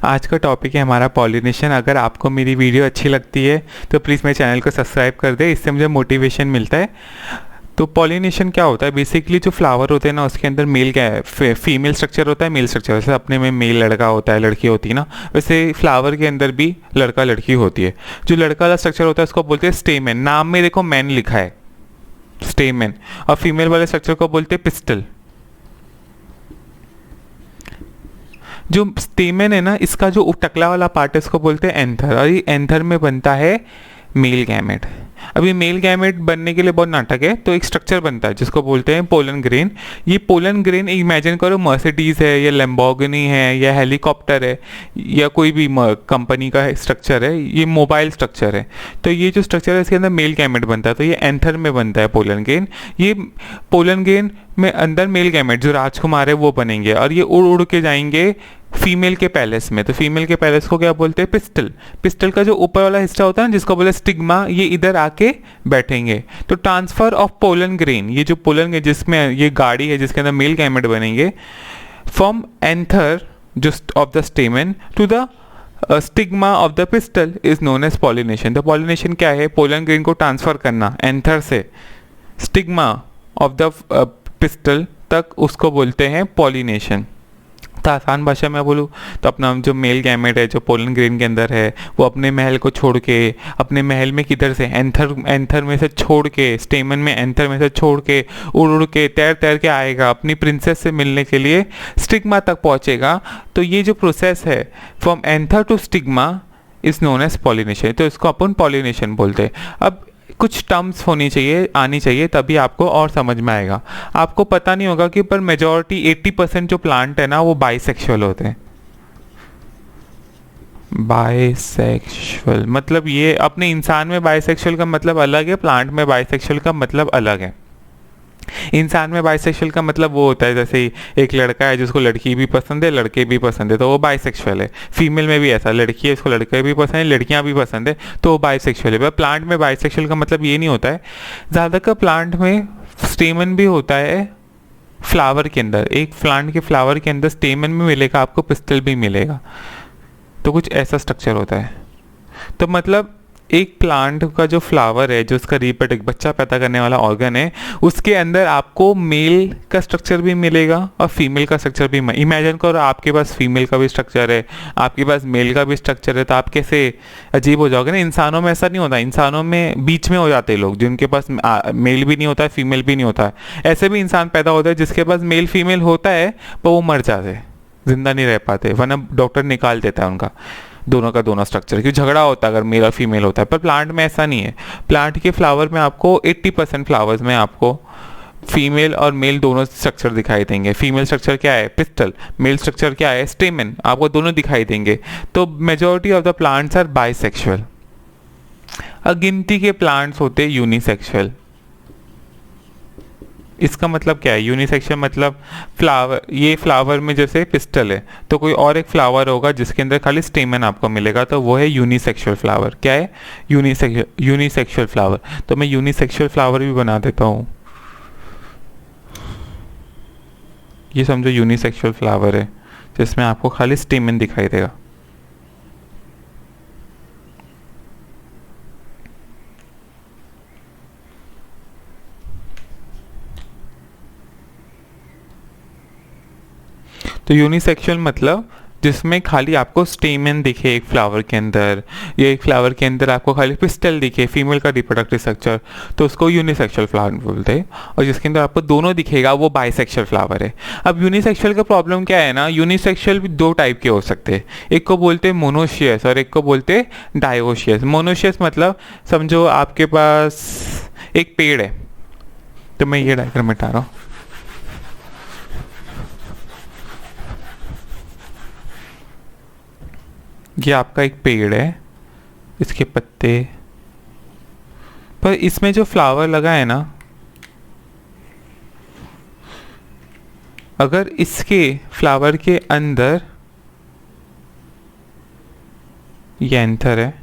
आज का टॉपिक है हमारा पॉलिनेशन। अगर आपको मेरी वीडियो अच्छी लगती है तो प्लीज़ मेरे चैनल को सब्सक्राइब कर दे, इससे मुझे मोटिवेशन मिलता है। तो पॉलिनेशन क्या होता है? बेसिकली जो फ्लावर होते हैं ना, उसके अंदर मेल क्या है, फीमेल स्ट्रक्चर होता है, मेल स्ट्रक्चर। जैसे अपने में मेल लड़का होता है, लड़की होती है ना, वैसे फ्लावर के अंदर भी लड़का लड़की होती है। जो लड़का वाला स्ट्रक्चर होता है उसको बोलते हैं स्टेमेन। नाम में देखो मैन लिखा है, स्टेमेन। और फीमेल वाले स्ट्रक्चर को बोलते हैं पिस्टल। जो स्टेमेन है ना, इसका जो टकला वाला पार्ट है इसको बोलते हैं एंथर, और ये एंथर में बनता है मेल गैमेट। अब ये मेल गैमेट बनने के लिए बहुत नाटक है, तो एक स्ट्रक्चर बनता है जिसको बोलते हैं पोलन ग्रेन। ये पोलन ग्रेन इमेजिन करो मर्सिडीज़ है या लैम्बोर्गिनी है या हेलीकॉप्टर है या कोई भी कंपनी का स्ट्रक्चर है, ये मोबाइल स्ट्रक्चर है। तो ये जो स्ट्रक्चर है इसके अंदर मेल गैमेट बनता है, तो ये एंथर में बनता है पोलन ग्रेन। ये पोलन ग्रेन में अंदर मेल गैमेट जो राजकुमार है वो बनेंगे, और ये उड़ उड़ के जाएंगे फीमेल के पैलेस में। तो फीमेल के पैलेस को क्या बोलते हैं? पिस्टल। पिस्टल का जो ऊपर वाला हिस्सा होता है ना, जिसको बोले स्टिग्मा, ये इधर आके बैठेंगे। तो ट्रांसफर ऑफ पोलन ग्रेन, ये जो पोलन ग्रेन जिसमें ये गाड़ी है जिसके अंदर मेल गैमेट बनेंगे, from anther just of the stamen to the stigma of the pistil is known as pollination. तो पॉलिनेशन क्या है? पोलन ग्रेन को ट्रांसफर करना एंथर से स्टिग्मा ऑफ द पिस्टल तक, उसको बोलते हैं पॉलिनेशन। तो आसान भाषा में बोलूँ तो अपना जो मेल गैमेट है जो पोलन ग्रेन के अंदर है, वो अपने महल को छोड़ के, अपने महल में किधर से, एंथर में से छोड़ के, स्टेमन में एंथर में से छोड़ के, उड़ उड़ के, तैर तैर के आएगा अपनी प्रिंसेस से मिलने के लिए, स्टिग्मा तक पहुंचेगा। तो ये जो प्रोसेस है from anther to stigma is known as pollination. तो इसको अपन पॉलिनेशन बोलते हैं। अब कुछ टर्म्स होनी चाहिए, आनी चाहिए, तभी आपको और समझ में आएगा। आपको पता नहीं होगा कि पर मेजॉरिटी 80% जो प्लांट है ना वो बाइसेक्सुअल होते हैं। बाइसेक्सुअल मतलब ये अपने इंसान में बाइसेक्सुअल का मतलब अलग है, प्लांट में बाइसेक्सुअल का मतलब अलग है। इंसान में बाइसेक्सुअल का मतलब वो होता है जैसे एक लड़का है जिसको लड़की भी पसंद है, लड़के भी पसंद है, तो वो बाइसेक्सुअल है। फीमेल में भी ऐसा, लड़की है उसको लड़के भी पसंद है, लड़कियां भी पसंद है, तो वो बाइसेक्सुअल है। पर प्लांट में बाइसेक्सुअल का मतलब ये नहीं होता है। ज़्यादातर प्लांट में स्टेमन भी होता है फ्लावर के अंदर। एक प्लांट के फ्लावर के अंदर स्टेमन भी मिलेगा आपको, पिस्टल भी मिलेगा। तो कुछ ऐसा स्ट्रक्चर होता है। तो मतलब एक प्लांट का जो फ्लावर है, जो उसका रिप्रोडक्ट बच्चा पैदा करने वाला ऑर्गन है, उसके अंदर आपको मेल का स्ट्रक्चर भी मिलेगा और फीमेल का स्ट्रक्चर भी। इमेजिन करो आपके पास फीमेल का भी स्ट्रक्चर है, आपके पास मेल का भी स्ट्रक्चर है, तो आप कैसे अजीब हो जाओगे ना। इंसानों में ऐसा नहीं होता, इंसानों में बीच में हो जाते हैं लोग, जिनके पास मेल भी नहीं होता है, फीमेल भी नहीं होता है। ऐसे भी इंसान पैदा होता है जिसके पास मेल फीमेल होता है, पर वो मर जाते, जिंदा नहीं रह पाते, वरना डॉक्टर निकाल देता है उनका दोनों का दोनों स्ट्रक्चर, क्योंकि झगड़ा होता है अगर मेल और फीमेल होता है। पर प्लांट में ऐसा नहीं है। प्लांट के फ्लावर में आपको 80% फ्लावर्स में आपको फीमेल और मेल दोनों स्ट्रक्चर दिखाई देंगे। फीमेल स्ट्रक्चर क्या है? पिस्टल। मेल स्ट्रक्चर क्या है? स्टेमन। आपको दोनों दिखाई देंगे। तो majority of the plants are bisexual. अगिनती के प्लांट्स होते हैं यूनिसेक्सुअल। इसका मतलब क्या है? यूनिसेक्सुअल मतलब फ्लावर, ये फ्लावर में जैसे पिस्टल है, तो कोई और एक फ्लावर होगा जिसके अंदर खाली स्टेमन आपको मिलेगा, तो वो है यूनिसेक्सुअल फ्लावर। क्या है? Unisexual flower. तो मैं यूनिसेक्सुअल फ्लावर भी बना देता हूँ। ये समझो यूनिसेक्सुअल फ्लावर है जिसमें आपको खाली स्टेमन दिखाई देगा। तो यूनिसेक्सुअल मतलब जिसमें खाली आपको स्टेमन दिखे एक फ्लावर के अंदर, या एक फ्लावर के अंदर आपको खाली पिस्टल दिखे, फीमेल का रिप्रोडक्टिव स्ट्रक्चर, तो उसको यूनिसेक्सुअल फ्लावर बोलते हैं। और जिसके अंदर आपको दोनों दिखेगा वो बाइसेक्सुअल फ्लावर है। अब यूनिसेक्सुअल का प्रॉब्लम क्या है ना, यूनिसेक्सुअल भी दो टाइप के हो सकते हैं। एक को बोलते हैं मोनोशियस और एक को बोलते हैं डायोशियस। मोनोशियस मतलब समझो आपके पास एक पेड़ है, तो मैं ये डायग्राम मिटा रहा हूँ। ये आपका एक पेड़ है, इसके पत्ते, पर इसमें जो फ्लावर लगा है ना, अगर इसके फ्लावर के अंदर ये एंथर है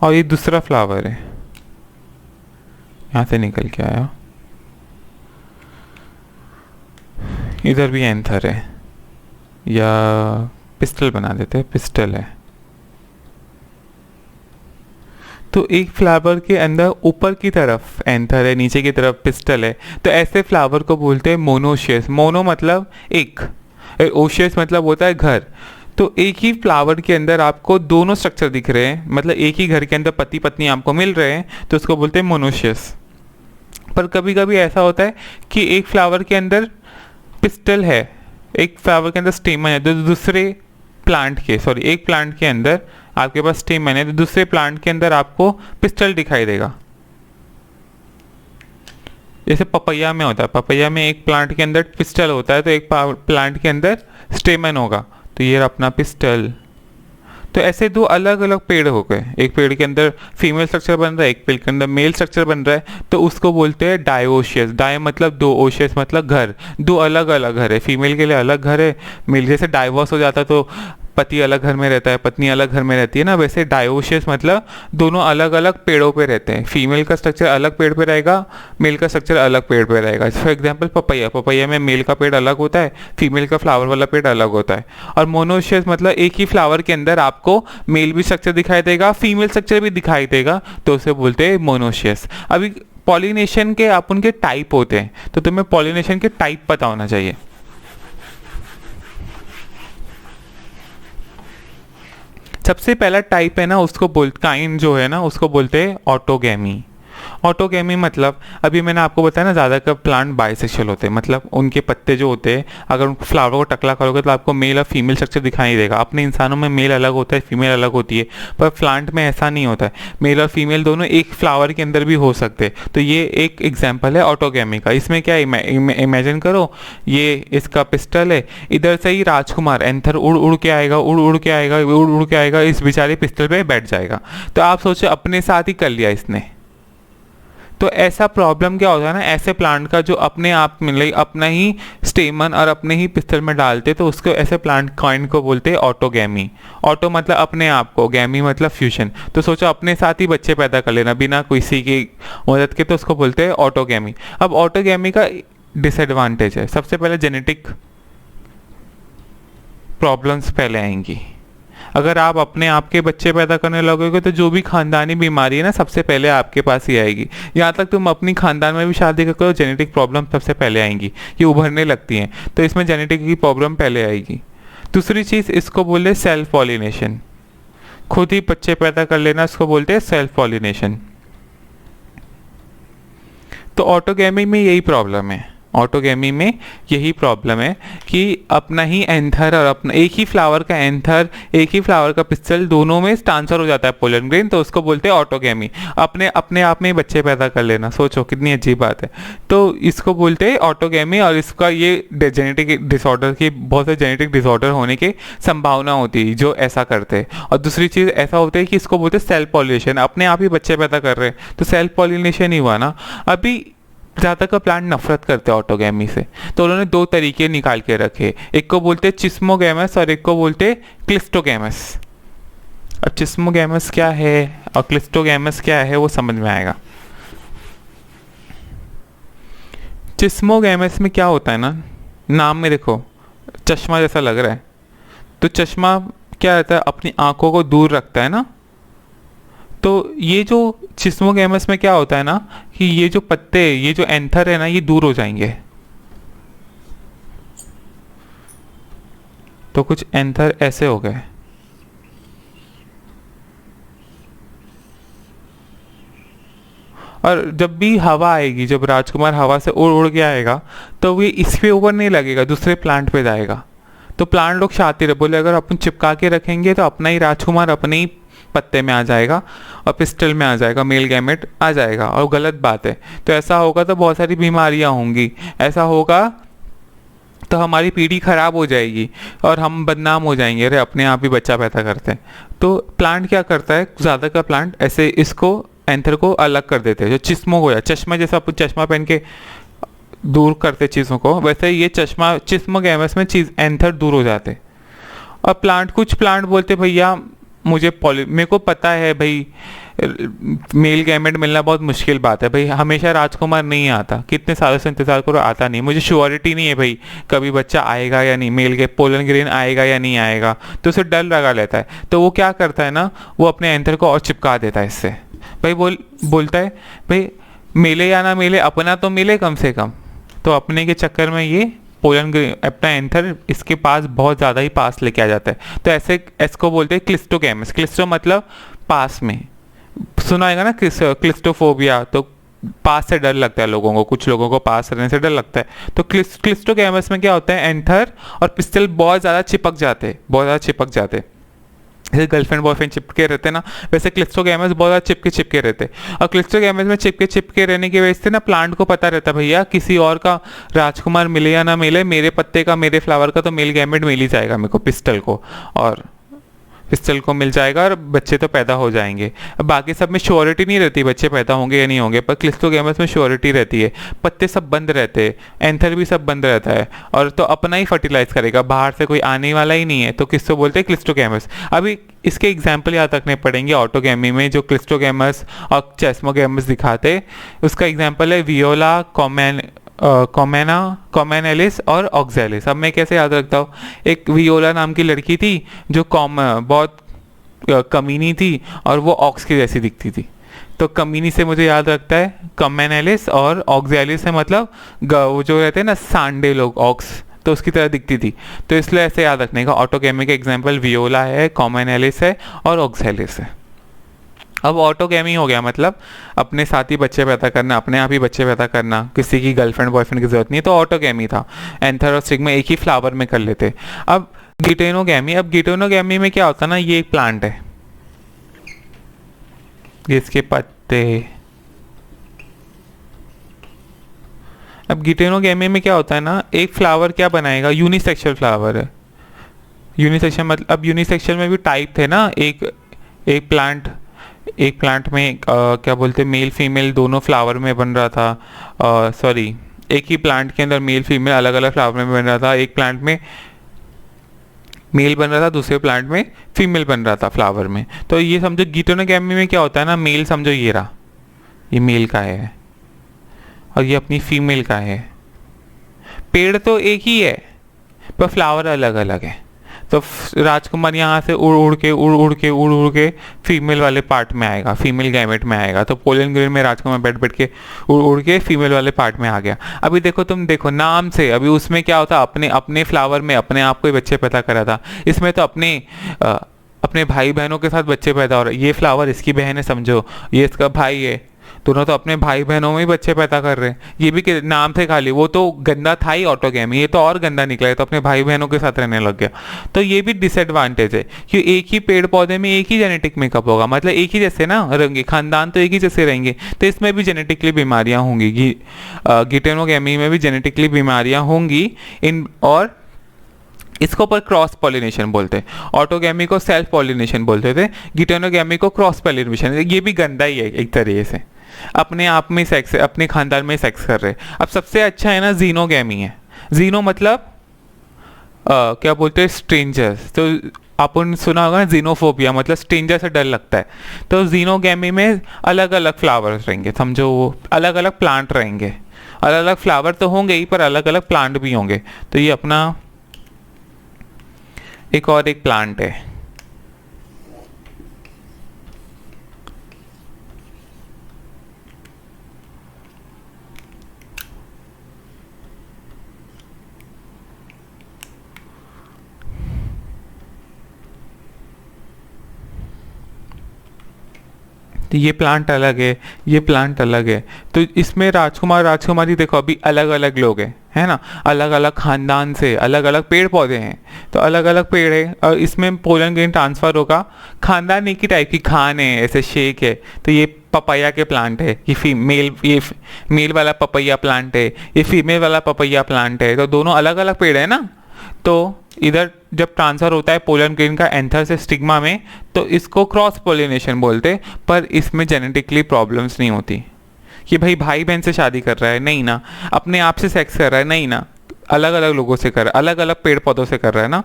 और ये दूसरा फ्लावर है, यहां से निकल के आया, इधर भी एंथर है, या पिस्टल बना देते हैं, पिस्टल है। तो एक फ्लावर के अंदर ऊपर की तरफ एंथर है, नीचे की तरफ पिस्टल है, तो ऐसे फ्लावर को बोलते हैं मोनोशियस। मोनो मतलब एक, ओशियस मतलब होता है घर। तो एक ही फ्लावर के अंदर आपको दोनों स्ट्रक्चर दिख रहे हैं, मतलब एक ही घर के अंदर पति पत्नी आपको मिल रहे हैं, तो उसको बोलते हैं मोनोशियस। पर कभी कभी ऐसा होता है कि एक फ्लावर के अंदर पिस्टल है, एक फ्लावर के अंदर स्टेमन है, तो दूसरे प्लांट के, सॉरी एक प्लांट के अंदर आपके पास स्टेमन है, तो दूसरे प्लांट के अंदर आपको पिस्टल दिखाई देगा। जैसे पपैया में होता है, पपैया में एक प्लांट के अंदर पिस्टल होता है, तो एक प्लांट के अंदर स्टेमन होगा, तो ये अपना पिस्टल। तो ऐसे दो अलग अलग पेड़ हो गए, एक पेड़ के अंदर फीमेल स्ट्रक्चर बन रहा है, एक पेड़ के अंदर मेल स्ट्रक्चर बन रहा है, तो उसको बोलते हैं डायोशियस। डाय मतलब दो, ओशियस मतलब घर, दो अलग अलग घर है, फीमेल के लिए अलग घर है, मेल जैसे डाइवोर्स हो जाता है तो पति अलग घर में रहता है, पत्नी अलग घर में रहती है ना, वैसे डायोशियस मतलब दोनों अलग अलग पेड़ों पे रहते हैं, फीमेल का स्ट्रक्चर अलग पेड़ पे रहेगा, मेल का स्ट्रक्चर अलग पेड़ पे रहेगा। फॉर एग्जांपल पपैया, पपैया में मेल का पेड़ अलग होता है, फीमेल का फ्लावर वाला पेड़ अलग होता है। और मोनोशियस मतलब एक ही फ्लावर के अंदर आपको मेल भी स्ट्रक्चर दिखाई देगा, फीमेल स्ट्रक्चर भी दिखाई देगा, तो उसे बोलते हैं मोनोशियस। अभी पॉलिनेशन के आप उनके टाइप होते हैं, तो तुम्हें पॉलिनेशन के टाइप पता होना चाहिए। सबसे पहला टाइप है ना, उसको काइंड जो है ना, उसको बोलते हैं ऑटोगैमी। ऑटोगैमी मतलब अभी मैंने आपको बताया ना, ज़्यादातर प्लांट बाइसेक्सुअल होते हैं, मतलब उनके पत्ते जो होते हैं, अगर उन फ्लावर को टकला करोगे तो आपको मेल और फीमेल स्ट्रक्चर दिखाई देगा। अपने इंसानों में मेल अलग होता है, फीमेल अलग होती है, पर प्लांट में ऐसा नहीं होता है, मेल और फीमेल दोनों एक फ्लावर के अंदर भी हो सकते हैं। तो ये एक एग्जाम्पल है ऑटोगैमी का। इसमें क्या इमेजिन करो, ये इसका पिस्टल है, इधर से ही राजकुमार एंथर उड़ उड़ के आएगा, उड़ उड़ के आएगा, उड़ उड़ के आएगा, इस बेचारे पिस्टल पे बैठ जाएगा। तो आप सोचो अपने साथ ही कर लिया इसने। तो ऐसा प्रॉब्लम क्या होता है ना, ऐसे प्लांट का जो अपने आप में लाइक अपना ही स्टेमन और अपने ही पिस्टल में डालते, तो उसको ऐसे प्लांट काइंड को बोलते हैं ऑटोगैमी। ऑटो मतलब अपने आप को, गैमी मतलब फ्यूजन। तो सोचो अपने साथ ही बच्चे पैदा कर लेना बिना किसी की मदद के, तो उसको बोलते हैं ऑटोगैमी। अब ऑटोगैमी का डिसएडवांटेज है, सबसे पहले जेनेटिक प्रॉब्लम्स पहले आएंगी। अगर आप अपने आप के बच्चे पैदा करने लगोगे तो जो भी खानदानी बीमारी है ना, सबसे पहले आपके पास ही आएगी। यहाँ तक तुम अपनी खानदान में भी शादी करो, जेनेटिक प्रॉब्लम सबसे पहले आएंगी, ये उभरने लगती हैं, तो इसमें जेनेटिक की प्रॉब्लम पहले आएगी। दूसरी चीज़ इसको बोले सेल्फ पॉलिनेशन, खुद ही बच्चे पैदा कर लेना, इसको बोलते हैं सेल्फ पॉलिनेशन। तो ऑटोगैमी में यही प्रॉब्लम है, ऑटोगैमी में यही प्रॉब्लम है कि अपना ही एंथर और अपना एक ही फ्लावर का एंथर, एक ही फ्लावर का पिस्टल, दोनों में ट्रांसफर हो जाता है पोलन ग्रेन, तो उसको बोलते हैं ऑटोगैमी। अपने अपने आप में ही बच्चे पैदा कर लेना, सोचो कितनी अजीब बात है। तो इसको बोलते हैं ऑटोगैमी, और इसका ये जेनेटिक डिसऑर्डर की, बहुत से जेनेटिक डिसऑर्डर होने की संभावना होती है जो ऐसा करते हैं। और दूसरी चीज़ ऐसा होता है कि इसको बोलते हैं सेल्फ पॉलिनेशन, अपने आप ही बच्चे पैदा कर रहे हैं, तो सेल्फ पॉलिनेशन ही हुआ ना। अभी ज़्यादातर प्लांट नफरत करते हैं ऑटोगैमी से, तो उन्होंने दो तरीके निकाल के रखे, एक को बोलते हैं चिस्मोगैमस और एक को बोलते हैं क्लिस्टोगैमस। अब चिस्मोगैमस क्या है और क्लिस्टोगैमस क्या है वो समझ में आएगा। चिस्मोगैमस में क्या होता है ना, नाम में देखो चश्मा जैसा लग रहा है, तो चश्मा क्या रहता है, अपनी आंखों को दूर रखता है ना। तो ये जो चिस्मोगैमस में क्या होता है ना, कि ये जो पत्ते, ये जो एंथर है ना, ये दूर हो जाएंगे। तो कुछ एंथर ऐसे हो गए, और जब भी हवा आएगी, जब राजकुमार हवा से उड़ उड़ के आएगा, तो वो इसके ऊपर नहीं लगेगा, दूसरे प्लांट पे जाएगा। तो प्लांट लोग शातिर बोले अगर अपन चिपका के रखेंगे तो अपना ही राजकुमार अपने ही पत्ते में आ जाएगा और पिस्टल में आ जाएगा, मेल गैमेट आ जाएगा, और गलत बात है। तो ऐसा होगा तो बहुत सारी बीमारियां होंगी, ऐसा होगा तो हमारी पीढ़ी खराब हो जाएगी और हम बदनाम हो जाएंगे, अरे अपने आप ही बच्चा पैदा करते हैं। तो प्लांट क्या करता है, ज़्यादा का प्लांट ऐसे इसको एंथर को अलग कर देते हैं, जो चिस्मो हो या चश्मा जैसा अपन चश्मा पहन के दूर करते चीज़ों को, वैसे ये चश्मा चिस्मोगैमस में चीज़ एंथर दूर हो जाते। और प्लांट, कुछ प्लांट बोलते भैया मेरे को पता है भाई, मेल गैमेट मिलना बहुत मुश्किल बात है भाई। हमेशा राजकुमार नहीं आता, कितने सालों से इंतजार करो, आता नहीं। मुझे श्योरिटी नहीं है भाई कभी बच्चा आएगा या नहीं, मेल के पोलन ग्रेन आएगा या नहीं आएगा, तो उसे डर लगा लेता है। तो वो क्या करता है ना, वो अपने एंथर को और चिपका देता है इससे। भाई बोलता है भाई मिले या ना मिले, अपना तो मिले कम से कम। तो अपने के चक्कर में ये पोलन अपना एंथर इसके पास बहुत ज़्यादा ही पास लेके आ जाता है। तो ऐसे इसको बोलते हैं क्लिस्टोगैमस। क्लिस्टो मतलब पास में, सुना होगा ना क्लिस्टोफोबिया, तो पास से डर लगता है लोगों को, कुछ लोगों को पास रहने से डर लगता है। तो क्लिस्टोगैमस में क्या होता है, एंथर और पिस्टल बहुत ज़्यादा चिपक जाते हैं, बहुत ज़्यादा चिपक जाते हैं। जैसे गर्लफ्रेंड बॉयफ्रेंड चिपके रहते हैं ना, वैसे क्लिस्टोगैमस बहुत ज़्यादा चिपके रहते हैं। और क्लिस्टोगैमस में चिपके रहने की वजह से ना प्लांट को पता रहता है भैया किसी और का राजकुमार मिले या ना मिले, मेरे पत्ते का, मेरे फ्लावर का तो मेल गैमेट मिल ही जाएगा मेरे को, पिस्टल को, और पिस्टल को मिल जाएगा और बच्चे तो पैदा हो जाएंगे। अब बाकी सब में श्योरिटी नहीं रहती बच्चे पैदा होंगे या नहीं होंगे, पर क्लिस्टोगैमस में श्योरिटी रहती है। पत्ते सब बंद रहते हैं, एंथर भी सब बंद रहता है, और तो अपना ही फर्टिलाइज करेगा, बाहर से कोई आने वाला ही नहीं है। तो किसको बोलते हैं, क्लिस्टोगैमस। अभी इसके एग्जाम्पल याद रखने पड़ेंगे ऑटोगैमी में, जो क्लिस्टोगैमस और चेस्मोगैमस दिखाते। उसका एग्जाम्पल है वियोला, कॉमेनेलिस और ऑक्जेलिस। अब मैं कैसे याद रखता हूँ, एक वियोला नाम की लड़की थी जो बहुत कमीनी थी और वो ऑक्स की जैसी दिखती थी। तो कमीनी से मुझे याद रखता है कॉमेनेलिस, और ऑक्जेलिस से मतलब वो जो रहते हैं ना सांडे लोग, ऑक्स, तो उसकी तरह दिखती थी। तो इसलिए ऐसे याद रखने का, ऑटोगैमी का एग्जाम्पल वियोला है, कॉमेनेलिस है और ऑक्जेलिस है। अब ऑटोगैमी हो गया मतलब अपने साथ ही बच्चे पैदा करना, अपने आप ही बच्चे पैदा करना, किसी की गर्लफ्रेंड बॉयफ्रेंड की जरूरत नहीं। तो ऑटोगैमी था, एंथर और स्टिग्मा एक ही फ्लावर में कर लेते। अब गिटेनोगैमी, अब गिटेनोगैमी में क्या होता है ना, ये एक प्लांट है, ये इसके पत्ते। अब गिटेनोगैमी में क्या होता है ना, एक फ्लावर क्या बनाएगा, यूनिसेक्सुअल फ्लावर है। यूनिसेक्सुअल मतलब, अब यूनिसेक्सुअल में भी टाइप थे ना, एक प्लांट में क्या बोलते, मेल फीमेल दोनों फ्लावर में बन रहा था। सॉरी, एक ही प्लांट के अंदर मेल फीमेल अलग अलग फ्लावर में बन रहा था। एक प्लांट में मेल बन रहा था, दूसरे प्लांट में फीमेल बन रहा था फ्लावर में। तो ये समझो गिटेनोगैमी में क्या होता है ना, मेल समझो ये रहा, ये मेल का है और ये अपनी फीमेल का है। पेड़ तो एक ही है पर फ्लावर अलग अलग है। तो राजकुमार यहाँ से उड़ उड़ के फीमेल वाले पार्ट में आएगा, फीमेल गैमेट में आएगा। तो पोलन ग्रेन में राजकुमार बैठ के उड़ के फीमेल वाले पार्ट में आ गया। अभी देखो, तुम देखो नाम से, अभी उसमें क्या होता, अपने फ्लावर में अपने आप को ही बच्चे पैदा करा था। इसमें तो अपने भाई बहनों के साथ बच्चे पैदा हो रहे। ये फ्लावर इसकी बहन है समझो, ये इसका भाई है, दोनों तो अपने भाई बहनों में ही बच्चे पैदा कर रहे हैं। ये भी नाम थे खाली, वो तो गंदा था ही ऑटोगैमी, ये तो और गंदा निकला है, तो अपने भाई बहनों के साथ रहने लग गया। तो ये भी डिसएडवांटेज है कि एक ही पेड़ पौधे में एक ही जेनेटिक मेकअप होगा, मतलब एक ही जैसे ना रहेंगे, खानदान तो एक ही जैसे रहेंगे। तो इसमें भी जेनेटिकली बीमारियां होंगी, गिटेनोगैमी में भी जेनेटिकली बीमारियां होंगी और इसको पर क्रॉस पॉलिनेशन बोलते हैं। ऑटोगैमी को सेल्फ पॉलिनेशन बोलते थे, गिटेनोगैमी को क्रॉस पॉलिनेशन। ये भी गंदा ही है एक तरीके से, अपने आप में सेक्स, अपने खानदान में सेक्स कर रहे। अब सबसे अच्छा है ना जीनोगैमी है। जीनो मतलब क्या बोलते हैं, स्ट्रेंजर्स। तो अपन सुना होगा ना जीनोफोबिया, मतलब स्ट्रेंजर से डर लगता है। तो जीनोगैमी में अलग अलग फ्लावर्स रहेंगे, समझो वो अलग अलग प्लांट रहेंगे। अलग अलग फ्लावर तो होंगे ही पर अलग अलग प्लांट भी होंगे। तो ये अपना एक प्लांट है। तो ये प्लांट अलग है, ये प्लांट अलग है। तो इसमें राजकुमारी देखो अभी अलग अलग लोग हैं, है ना, अलग अलग खानदान से, अलग अलग पेड़ पौधे हैं, तो अलग अलग पेड़ है। और इसमें पोलन ग्रेन ट्रांसफर होगा, खानदान एक ही टाइप की खान है, ऐसे शेक है। तो ये पपैया के प्लांट है, ये मेल वाला पपैया प्लांट है, ये फीमेल वाला पपैया प्लांट है। तो दोनों अलग अलग पेड़ है ना। तो इधर जब ट्रांसफर होता है पोलन ग्रेन का एंथर से स्टिग्मा में, तो इसको क्रॉस पोलिनेशन बोलते। पर इसमें जेनेटिकली प्रॉब्लम्स नहीं होती कि भाई बहन से शादी कर रहा है, नहीं ना, अपने आप से सेक्स कर रहा है, नहीं ना, अलग अलग लोगों से कर रहा है, अलग अलग पेड़ पौधों से कर रहा है ना।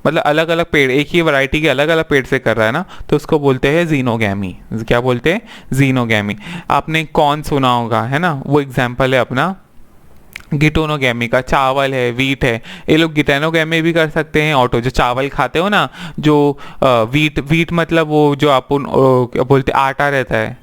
मतलब अलग अलग पेड़, एक ही वैरायटी के अलग अलग पेड़ से कर रहा है ना, तो उसको बोलते हैं जीनोगैमी। क्या बोलते हैं? जीनोगैमी। आपने कौन सुना होगा, है ना, वो एग्जाम्पल है अपना गिटोनोगैमी का। चावल है, वीट है, ये लोग गिटेनोगैमी भी कर सकते हैं। ऑटो जो चावल खाते हो ना, जो वीट वीट मतलब वो जो अपन क्या बोलते आटा रहता है,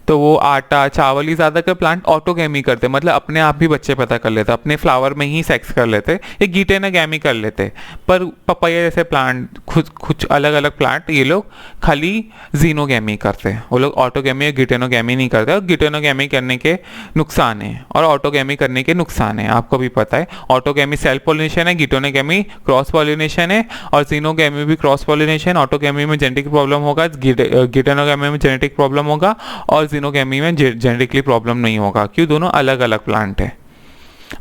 तो वो आटा चावल ही ज़्यादातर प्लांट ऑटोगैमी करते, मतलब अपने आप ही बच्चे पैदा कर लेते, अपने फ्लावर में ही सेक्स कर लेते, ये गिटेनोगैमी कर लेते। पर पपाया जैसे प्लांट, कुछ अलग अलग प्लांट, ये लोग खाली जीनोगैमी करते हैं, वो लोग ऑटोगैमी और गिटेनोगैमी नहीं करते। और गिटेनोगैमी करने के नुकसान है और ऑटोगैमी करने के नुकसान है, आपको भी पता है। ऑटोगैमी सेल्फ पॉलिनेशन है, गिटेनोगैमी क्रॉस पॉलिनेशन है, और जीनोगैमी भी क्रॉस पॉलिनेशन। ऑटोगैमी में जेनेटिक प्रॉब्लम होगा, गिटेनोगैमी में जेनेटिक प्रॉब्लम होगा, और जीनोगैमी में जेनेटिकली प्रॉब्लम नहीं होगा, क्यों? दोनों अलग अलग प्लांट है।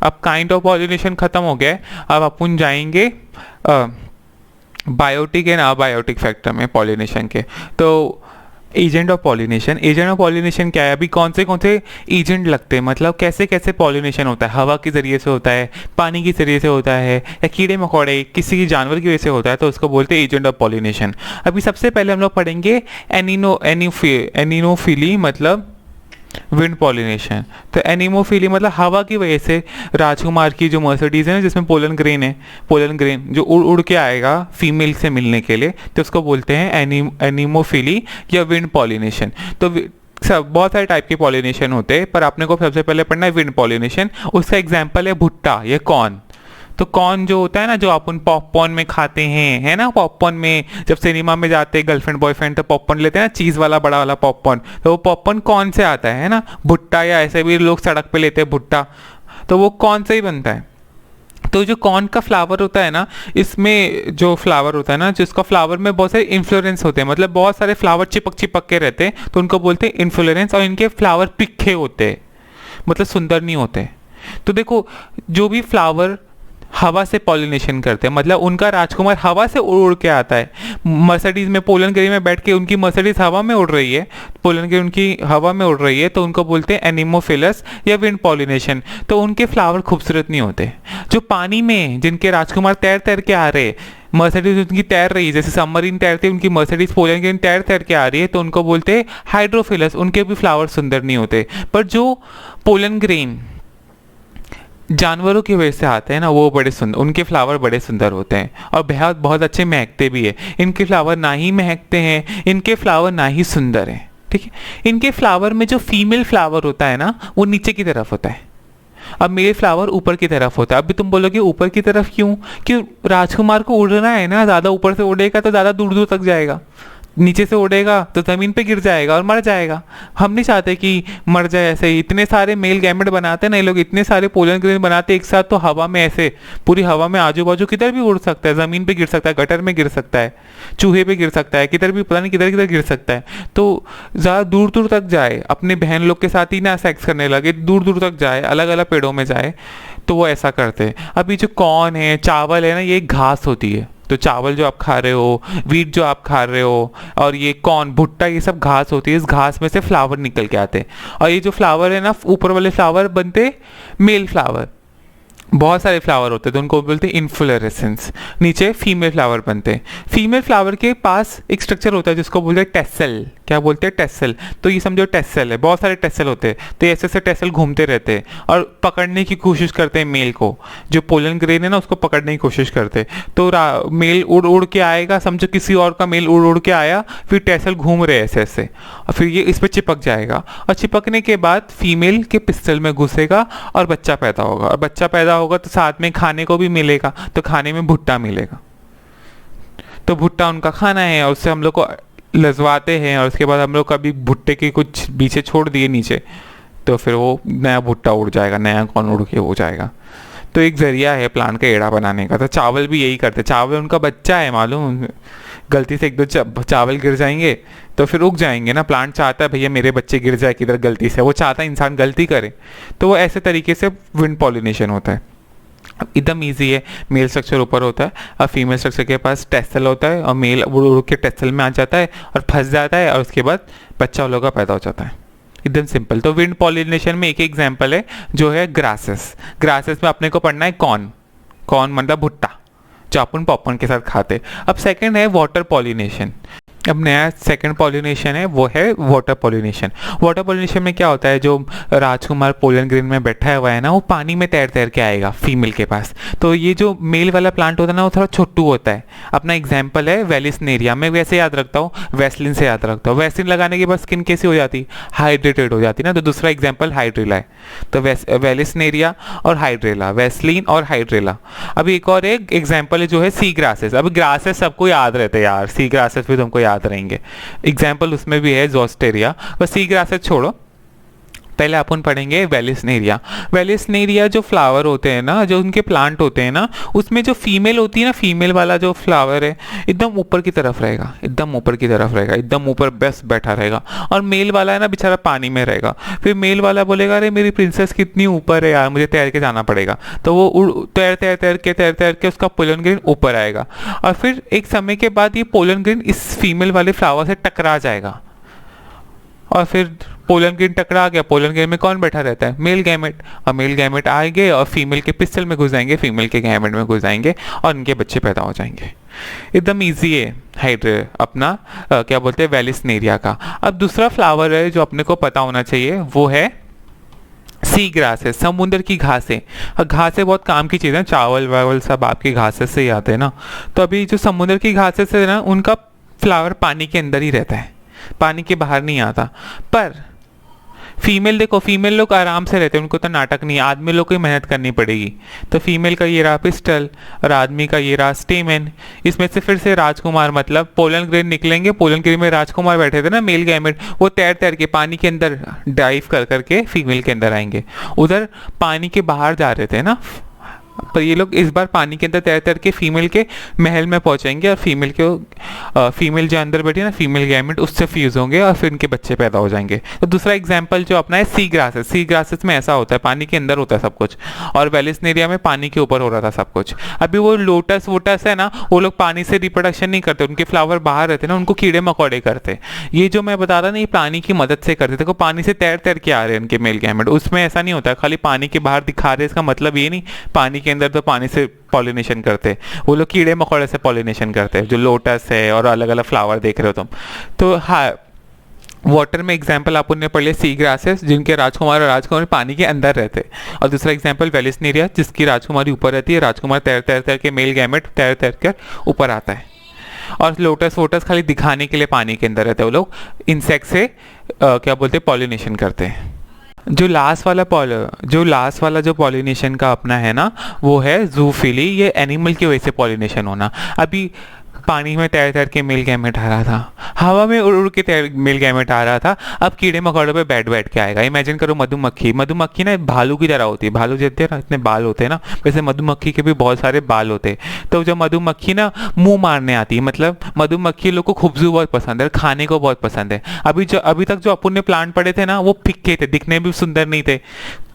अब काइंड ऑफ पॉलिनेशन खत्म हो गया है, अब अपन जाएंगे बायोटिक एंड अबायोटिक फैक्टर में पॉलिनेशन के। तो agent of pollination, agent of pollination क्या है? अभी कौन से एजेंट लगते हैं, मतलब कैसे कैसे पॉलिनेशन होता है? हवा के जरिए से होता है, पानी के जरिए से होता है, या कीड़े मकोड़े किसी जानवर की वजह से होता है, तो उसको बोलते हैं एजेंट ऑफ पॉलिनेशन। अभी सबसे पहले हम लोग पढ़ेंगे एनिनोफिली, मतलब विंड पॉलिनेशन। तो एनिमोफिली मतलब हवा की वजह से राजकुमार की जो मर्सिडीज है ना, जिसमें पोलन ग्रेन है, पोलन ग्रेन जो उड़ उड़ के आएगा फीमेल से मिलने के लिए, तो उसको बोलते हैं एनिमोफिली या विंड पॉलिनेशन। तो सब बहुत सारे टाइप के पॉलिनेशन होते हैं, पर आपने को सबसे पहले पढ़ना है विंड पॉलिनेशन। उसका एग्जाम्पल है भुट्टा या कॉर्न। तो कॉर्न जो होता है ना, जो अपन पॉपकॉर्न में खाते हैं, है ना, पॉपकॉर्न में जब सिनेमा में जाते हैं गर्लफ्रेंड बॉयफ्रेंड तो पॉपकॉर्न लेते हैं ना, चीज़ वाला बड़ा वाला पॉपकॉर्न, तो वो पॉपकॉर्न कौन से आता है ना, भुट्टा, या ऐसे भी लोग सड़क पे लेते हैं भुट्टा, तो वो कौन से ही बनता है। तो जो कॉर्न का फ्लावर होता है ना, इसमें जो फ्लावर होता है ना, जिसका फ्लावर में बहुत सारे इन्फ्लोरेंस होते हैं, मतलब बहुत सारे फ्लावर चिपक चिपक के रहते हैं, तो उनको बोलते हैं इन्फ्लोरेंस। और इनके फ्लावर पिखे होते हैं, मतलब सुंदर नहीं होते। तो देखो, जो भी फ्लावर हवा से पॉलिनेशन करते हैं, मतलब उनका राजकुमार हवा से उड़ उड़ के आता है। मर्सिडीज में पोलन ग्रे में बैठ के उनकी मर्सिडीज हवा में उड़ रही है, पोलन ग्रे उनकी हवा में उड़ रही है, तो उनको बोलते हैं एनिमोफिलस या विंड पॉलिनेशन। तो उनके फ्लावर खूबसूरत नहीं होते। जो पानी में जिनके राजकुमार तैर तैर के आ रहे, मर्सिडीज उनकी तैर रही है, जैसे सबमरीन तैरती है, उनकी मर्सिडीज पोलन ग्रेन तैर तैर के आ रही है, तो उनको बोलते हैं हाइड्रोफिलस, उनके भी फ्लावर सुंदर नहीं होते। पर जो पोलन ग्रेन जानवरों की वजह से आते हैं ना, वो बड़े सुंदर, उनके फ्लावर बड़े सुंदर होते हैं और बहुत बहुत अच्छे महकते भी है। इनके फ्लावर ना ही महकते हैं, इनके फ्लावर ना ही सुंदर हैं, ठीक है। इनके फ्लावर में जो फीमेल फ्लावर होता है ना, वो नीचे की तरफ होता है, अब मेल फ्लावर ऊपर की तरफ होता है। अभी तुम बोलोगे ऊपर की तरफ क्यों? क्यों? राजकुमार को उड़ना है ना, ज़्यादा ऊपर से उड़ेगा तो ज़्यादा दूर दूर तक जाएगा, नीचे से उड़ेगा तो ज़मीन पे गिर जाएगा और मर जाएगा। हम नहीं चाहते कि मर जाए ऐसे ही। इतने सारे मेल गैमेट बनाते हैं ना ये लोग, इतने सारे पोलन ग्रेन बनाते हैं एक साथ, तो हवा में ऐसे पूरी हवा में आजू बाजू किधर भी उड़ सकता है, ज़मीन पे गिर सकता है, गटर में गिर सकता है, चूहे पे गिर सकता है, किधर भी पता नहीं किधर किधर गिर सकता है। तो ज़्यादा दूर दूर तक जाए, अपने बहन लोग के साथ ही ना सेक्स करने लगे, दूर दूर तक जाए, अलग अलग पेड़ों में जाए, तो वो ऐसा करते हैं। अभी जो कॉर्न है, चावल है ना, ये घास होती है। तो चावल जो आप खा रहे हो, वीट जो आप खा रहे हो, और ये कॉर्न, भुट्टा, ये सब घास होती है। इस घास में से फ्लावर निकल के आते हैं, और ये जो फ्लावर है ना, ऊपर वाले फ्लावर बनते मेल फ्लावर, बहुत सारे फ्लावर होते हैं तो उनको बोलते हैं इन्फ्लोरेसेंस। नीचे फीमेल फ्लावर बनते हैं। फीमेल फ्लावर के पास एक स्ट्रक्चर होता है जिसको बोलते हैं टेसल। क्या बोलते हैं? टेसल। तो ये समझो टेसल है, बहुत सारे टेसल होते हैं, तो ऐसे ऐसे टेसल घूमते रहते हैं और पकड़ने की कोशिश करते हैं मेल को। जो पोलन ग्रेन है ना, उसको पकड़ने की कोशिश करते हैं। तो मेल उड़ उड़ के आएगा, समझो किसी और का मेल उड़ उड़ के आया, फिर टेसल घूम रहे ऐसे ऐसे, और फिर ये इस पर चिपक जाएगा, और चिपकने के बाद फीमेल के पिस्टल में घुसेगा और बच्चा पैदा होगा। और बच्चा पैदा होगा तो साथ में खाने को भी मिलेगा, तो खाने में भुट्टा मिलेगा। तो भुट्टा उनका खाना है, और उससे हम लोग को लजवाते हैं, और उसके बाद हम लोग कभी भुट्टे के कुछ पीछे छोड़ दिए नीचे, तो फिर वो नया भुट्टा उड़ जाएगा, नया कौन उड़ के हो जाएगा। तो एक जरिया है प्लांट का एड़ा बनाने का। तो चावल भी यही करते, चावल उनका बच्चा है, मालूम, गलती से एक दो चावल गिर जाएंगे तो फिर उग जाएंगे ना। प्लांट चाहता है भैया मेरे बच्चे गिर जाए किधर गलती से, वो चाहता है इंसान गलती करे। तो वो ऐसे तरीके से विंड पॉलिनेशन होता है। एकदम इजी है। मेल स्ट्रक्चर ऊपर होता है और फीमेल स्ट्रक्चर के पास टेसल होता है, और मेल उड़ उड़ के टेसल में आ जाता है और फंस जाता है, और उसके बाद बच्चा उन लोगों का पैदा हो जाता है। एकदम सिंपल। तो विंड पॉलिनेशन में एक एग्जांपल है जो है ग्रासेस। ग्रासेस में अपने को पढ़ना है कॉर्न। कॉर्न मतलब भुट्टा, जो अपन पॉपकॉर्न के साथ खाते। अब सेकंड है वाटर पॉलिनेशन। अब नया सेकंड पॉलिनेशन है वो है वाटर पॉलिनेशन। वाटर पॉलिनेशन में क्या होता है, जो राजकुमार पोलन ग्रेन में बैठा हुआ है ना, वो पानी में तैर तैर के आएगा फीमेल के पास। तो ये जो मेल वाला प्लांट होता है ना, वो थोड़ा छोटू होता है। अपना एग्जाम्पल है वेलिस्नेरिया। मैं वैसे याद रखता हूँ, वैसलिन से याद रखता हूँ। वैसलिन लगाने के बाद स्किन कैसी हो जाती, हाइड्रेटेड हो जाती ना। तो दूसरा एग्जाम्पल हाइड्रेला है। तो वेलिस्नेरिया और हाइड्रेला, वैसलिन और हाइड्रेला। अभी एक और एक एग्जाम्पल है जो है सी ग्रासेस। अभी ग्रासेस सबको याद रहते हैं यार, सी ग्रासेस भी तुमको याद रहेंगे। एग्जाम्पल उसमें भी है जोस्टेरिया। बस सी ग्रासेस छोड़ो, पहले अपन पढ़ेंगे वेलिस्नेरिया। वेलिस्नेरिया जो फ्लावर होते हैं ना, जो उनके प्लांट होते हैं ना, उसमें जो फीमेल होती है ना, फीमेल वाला जो फ्लावर है एकदम ऊपर की तरफ रहेगा, एकदम ऊपर की तरफ रहेगा, एकदम ऊपर बेस्ट बैठा रहेगा। और मेल वाला है ना बेचारा पानी में रहेगा। फिर मेल वाला बोलेगा अरे मेरी प्रिंसेस कितनी ऊपर है यार, मुझे तैर के जाना पड़ेगा। तो वो तैर के उसका पोलन ग्रेन ऊपर आएगा। और फिर एक समय के बाद ये पोलन ग्रेन इस फीमेल वाले फ्लावर से टकरा जाएगा। और फिर पोलन ग्रेन टकरा गया, पोलन ग्रेन में कौन बैठा रहता है, मेल गैमेट। और मेल गैमेट आएंगे और फीमेल के पिस्टल में घुस जाएंगे, फीमेल के गैमेट में घुस जाएंगे और उनके बच्चे पैदा हो जाएंगे। एकदम इजी है अपना क्या बोलते हैं वेलिस्नेरिया का। अब दूसरा फ्लावर है जो अपने को पता होना चाहिए, वो है सी ग्रास है, समुद्र की घासें। और घासें बहुत काम की चीज़ें, चावल वावल सब आपकी घासें से ही आते हैं ना। तो अभी जो समुद्र की घासें से ना, उनका फ्लावर पानी के अंदर ही रहता है, पानी के बाहर नहीं आता। पर फीमेल देखो, फीमेल लोग आराम से रहते हैं, उनको तो नाटक नहीं है। आदमी लोग को ही मेहनत करनी पड़ेगी। तो फीमेल का ये रहा पिस्टल और आदमी का ये रहा स्टेमन। इसमें से फिर से राजकुमार मतलब पोलन ग्रेन निकलेंगे। पोलन ग्रेन में राजकुमार बैठे थे ना, मेल गैमेट, वो तैर तैर के पानी के अंदर डाइव कर करके फीमेल के अंदर आएंगे। उधर पानी के बाहर जा रहे थे ना, पर ये लोग इस बार पानी के अंदर तैर तैर के फीमेल के महल में पहुंचेंगे। और फीमेल जो अंदर बैठी है ना, फीमेल गैमेट, उससे फ्यूज होंगे और फिर इनके बच्चे पैदा हो जाएंगे। तो दूसरा एग्जांपल जो अपना है सी ग्रासेस। सी ग्रासेस में ऐसा होता है, पानी के अंदर होता है सब कुछ, और वेलिस्नेरिया में पानी के ऊपर हो रहा था सब कुछ। अभी वो लोटस वोटस है ना, वो लोग पानी से रिप्रोडक्शन नहीं करते, उनके फ्लावर बाहर रहते ना, उनको कीड़े मकोड़े करते। ये जो मैं बता रहा ना, ये पानी की मदद से करते। देखो पानी से तैर तैर के आ रहे हैं उनके मेल गैमेट। उसमें ऐसा नहीं होता खाली पानी के बाहर दिखा रहे, इसका मतलब ये नहीं पानी के अंदर तो पानी से पॉलिनेशन करते। वो लोग कीड़े मकोड़े से पॉलिनेशन करते हैं, जो लोटस है और अलग अलग फ्लावर देख रहे हो तुम। तो हाँ, वाटर में एग्जाम्पल आप उन्हें पढ़ लिया सी ग्रासेस, जिनके राजकुमार और राजकुमारी पानी के अंदर रहते। और दूसरा एग्जाम्पल वेलिस्नेरिया, जिसकी राजकुमारी ऊपर रहती है, राजकुमार तैर तैर तैर के मेल गैमेट तैर तैर कर ऊपर आता है। और लोटस वोटस खाली दिखाने के लिए पानी के अंदर रहते हैं। वो लोग इंसेक्ट से क्या बोलते हैं पॉलिनेशन करते हैं। जो लास्ट वाला जो पॉलिनेशन का अपना है ना, वो है जूफिली। ये एनिमल की वजह से पॉलिनेशन होना। अभी पानी में तैर तैर के मेल गैमेट आ रहा था, हवा में उड़ उड़ के मेल गैमेट आ रहा था। अब कीड़े मकोड़ों पे बैठ बैठ के आएगा। इमेजिन करो मधुमक्खी ना भालू की तरह होती है। भालू जैसे ना इतने बाल होते हैं ना, वैसे मधुमक्खी के भी बहुत सारे बाल होते हैं। तो जब मधुमक्खी ना मुंह मारने आती है, मतलब मधुमक्खी लोग को खुशबू बहुत पसंद है, खाने को बहुत पसंद है। अभी तक जो अपन ने प्लांट पड़े थे ना, वो फिक्के थे, दिखने भी सुंदर नहीं थे,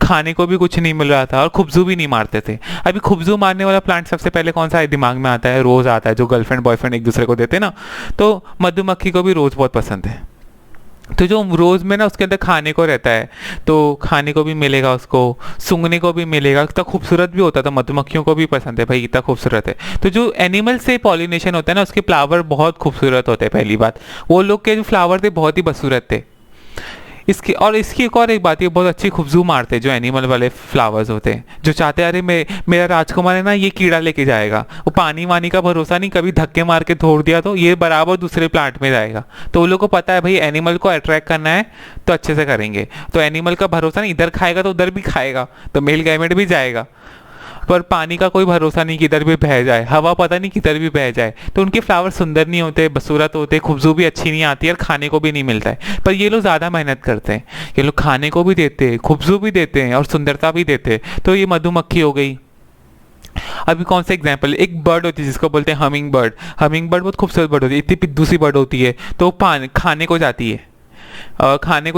खाने को भी कुछ नहीं मिल रहा था और खुशबू भी नहीं मारते थे। अभी खुशबू मारने वाला प्लांट सबसे पहले कौन सा है दिमाग में आता है, रोज आता है, जो गर्लफ्रेंड बॉयफ्रेंड एक दूसरे को देते ना। तो मधुमक्खी को भी रोज बहुत पसंद है। तो जो रोज में ना उसके अंदर खाने को रहता है, तो खाने को भी मिलेगा, उसको सूंघने को भी मिलेगा। इतना खूबसूरत भी होता था, मधुमक्खियों को भी पसंद है भाई, इतना खूबसूरत है। तो जो एनिमल से पॉलिनेशन होता है ना, उसके फ्लावर बहुत खूबसूरत होते हैं। पहली बात, वो लोग के जो फ्लावर थे बहुत ही बदसूरत थे। इसकी एक और एक बात, ये बहुत अच्छी खुशबू मारते जो एनिमल वाले फ्लावर्स होते हैं। जो चाहते हैं अरे मेरा राजकुमार है ना, ये कीड़ा लेके जाएगा, वो पानी वानी का भरोसा नहीं, कभी धक्के मार के छोड़ दिया तो ये बराबर दूसरे प्लांट में जाएगा। तो उन लोगों को पता है भाई एनिमल को अट्रैक्ट करना है तो अच्छे से करेंगे। तो एनिमल का भरोसा नहीं, इधर खाएगा तो उधर भी खाएगा, तो मेल गैमेट भी जाएगा। पर पानी का कोई भरोसा नहीं, किधर भी बह जाए, हवा पता नहीं किधर भी बह जाए। तो उनके फ्लावर सुंदर नहीं होते, बदसूरत होते, खुशबू भी अच्छी नहीं आती और खाने को भी नहीं मिलता है। पर ये लोग ज़्यादा मेहनत करते हैं, ये लोग खाने को भी देते हैं, खुशबू भी देते हैं और सुंदरता भी देते हैं। तो ये मधुमक्खी हो गई। अभी कौन सा एग्जाम्पल, एक बर्ड होती है जिसको बोलते हैं हमिंग बर्ड। हमिंग बर्ड बहुत खूबसूरत बर्ड होती है, इतनी पिद्दू सी बर्ड होती है। तो खाने को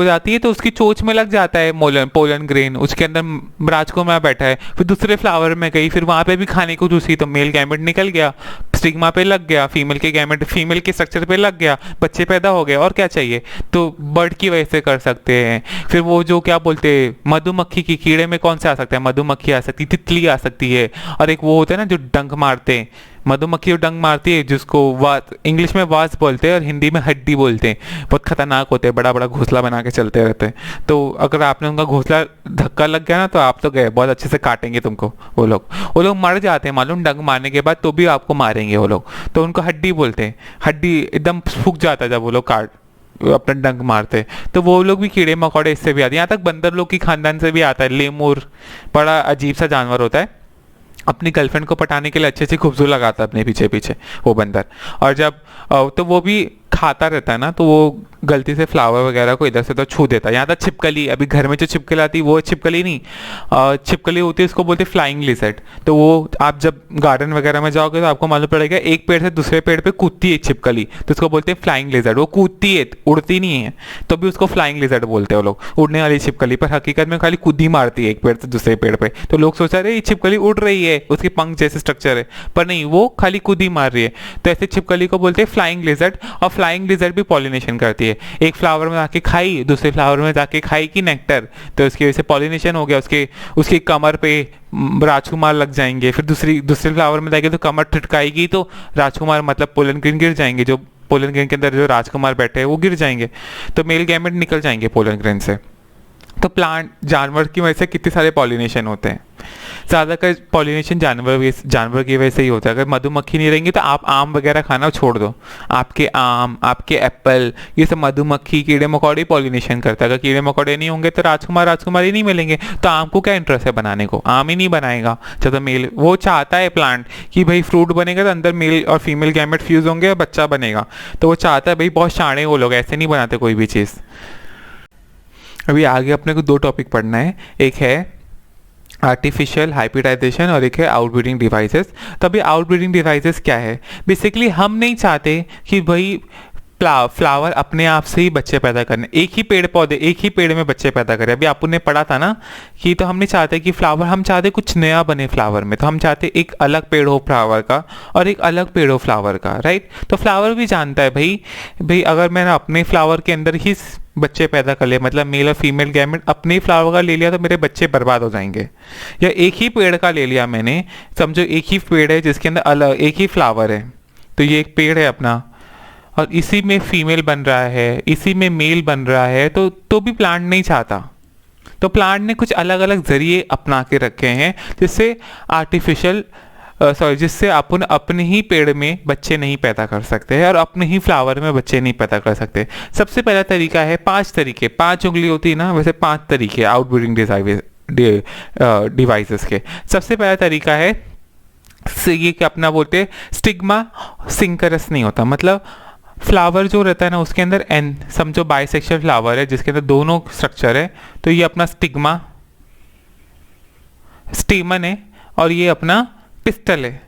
जाती है, तो उसकी चोंच में लग जाता है पोलन ग्रेन, उसके अंदर राजकुमार बैठा है। फिर दूसरे फ्लावर में गई, फिर वहां पे भी खाने को चूसी, तो मेल गैमेट निकल गया, स्टिग्मा पे लग गया, फीमेल के स्ट्रक्चर पे लग गया, बच्चे पैदा हो गए। और क्या चाहिए। तो बर्ड की वजह से कर सकते हैं। फिर वो जो क्या बोलते हैं मधुमक्खी की, कीड़े में कौन से आ सकता है, मधुमक्खी आ सकती है, तितली आ सकती है, और एक वो होता है ना जो डंक मारते हैं, मधुमक्खी जो डंक मारती है, जिसको वास, इंग्लिश में वास बोलते हैं और हिंदी में हड्डी बोलते हैं, बहुत खतरनाक होते हैं, बड़ा बड़ा घोंसला बना के चलते रहते हैं। तो अगर आपने उनका घोंसला धक्का लग गया ना तो आप तो गए, बहुत अच्छे से काटेंगे तुमको वो लोग मर जाते हैं मालूम, डंक मारने के बाद, तो भी आपको मारेंगे वो लोग, तो उनको हड्डी बोलते हैं। हड्डी एकदम सूख जाता है जब वो लोग काट अपना डंक मारते, तो वो लोग भी कीड़े मकोड़े इससे भी आते हैं। यहाँ तक बंदर लोग की खानदान से भी आता है लेमूर, बड़ा अजीब सा जानवर होता है, अपनी गर्लफ्रेंड को पटाने के लिए अच्छे से खूबसूरत लगाता है अपने पीछे पीछे वो बंदर। और जब तो वो भी खाता रहता है ना, तो वो गलती से फ्लावर वगैरह को इधर से तो छू देता है। यहाँ तक छिपकली, अभी घर में जो छिपकली आती है वो छिपकली नहीं, छिपकली होती है, उसको बोलते हैं फ्लाइंग लिजर्ड। तो वो आप जब गार्डन वगैरह में जाओगे तो आपको मालूम पड़ेगा, एक पेड़ से दूसरे पेड़ पे कूदती है छिपकली, तो उसको बोलते हैं फ्लाइंग लिजर्ड। वो कूदती है, उड़ती नहीं है, तो भी उसको फ्लाइंग लिजर्ड बोलते हैं वो लोग, उड़ने वाली छिपकली। पर हकीकत में खाली कूद ही मारती है एक पेड़ से दूसरे पेड़ पे, तो लोग सोचा रहे ये छिपकली उड़ रही है, उसके पंख जैसे स्ट्रक्चर है, पर नहीं, वो खाली कूद ही मार रही है। तो ऐसे छिपकली को बोलते हैं फ्लाइंग लिजर्ड। और फ्लाइंग लिजर्ड भी पॉलिनेशन करती है, एक फ्लावर में जाके खाई, दूसरे फ्लावर में जाके खाई की नेक्टर, तो उसकी वजह से पॉलिनेशन हो गया। उसकी कमर पे राजकुमार लग जाएंगे, फिर दूसरे फ्लावर में जाएगी तो कमर ठिठकाएगी, तो राजकुमार मतलब पोलन ग्रेन गिर जाएंगे, जो पोलन ग्रेन के अंदर जो राजकुमार बैठे हैं वो गिर जाएंगे, तो मेल गैमेट निकल जाएंगे पोलन ग्रेन से। तो प्लांट जानवर की वजह से कितने सारे पॉलिनेशन होते हैं, ज़्यादातर पॉलिनेशन जानवर की वजह से ही होता है। अगर मधुमक्खी नहीं रहेंगी तो आप आम वगैरह खाना छोड़ दो, आपके आम, आपके एप्पल, ये सब मधुमक्खी कीड़े मकोड़े पॉलिनेशन करता है। अगर कीड़े मकोड़े नहीं होंगे तो राजकुमार ही नहीं मिलेंगे, तो आम को क्या इंटरेस्ट है बनाने को, आम ही नहीं बनाएगा। जब मेल वो चाहता है प्लांट कि भाई फ्रूट बनेगा तो अंदर मेल और फीमेल गैमेट फ्यूज होंगे और बच्चा बनेगा, तो वो चाहता है भाई, बहुत शाणे वो लोग, ऐसे नहीं बनाते कोई भी चीज़। अभी आगे अपने को दो टॉपिक पढ़ना है, एक है आर्टिफिशियल हाइब्रिडाइजेशन और एक है आउटब्रीडिंग डिवाइसेस। तो अभी आउटब्रीडिंग डिवाइसेस क्या है, बेसिकली हम नहीं चाहते कि भाई फ्लावर अपने आप से ही बच्चे पैदा करने, एक ही पेड़ में बच्चे पैदा करें। अभी आपने पढ़ा था ना कि तो हम नहीं चाहते कि फ्लावर, हम चाहते कुछ नया बने फ्लावर में, तो हम चाहते एक अलग पेड़ हो फ्लावर का और एक अलग पेड़ हो फ्लावर का, राइट। तो फ्लावर भी जानता है भाई अगर मैंने अपने फ्लावर के अंदर ही बच्चे पैदा कर लिए, मतलब मेल और फीमेल गैमेट अपने ही फ्लावर का ले लिया, तो मेरे बच्चे बर्बाद हो जाएंगे। या एक ही पेड़ का ले लिया मैंने, समझो एक ही पेड़ है जिसके अंदर अलग एक ही फ्लावर है, तो ये एक पेड़ है अपना, और इसी में फीमेल बन रहा है, इसी में मेल बन रहा है, तो भी प्लांट नहीं चाहता। तो प्लांट ने कुछ अलग अलग जरिए अपना के रखे हैं जिससे अपन अपने ही पेड़ में बच्चे नहीं पैदा कर सकते हैं और अपने ही फ्लावर में बच्चे नहीं पैदा कर सकते। सबसे पहला तरीका है, 5 उंगली होती है ना, वैसे 5 तरीके आउटब्रीडिंग डिवाइसेस के। सबसे पहला तरीका है ये कि अपना बोलते स्टिग्मा सिंकरस नहीं होता, मतलब फ्लावर जो रहता है ना उसके अंदर समझो बाइसेक्शुअल फ्लावर है जिसके अंदर दोनों स्ट्रक्चर है, तो ये अपना स्टेमन है और ये अपना पिस्टल है।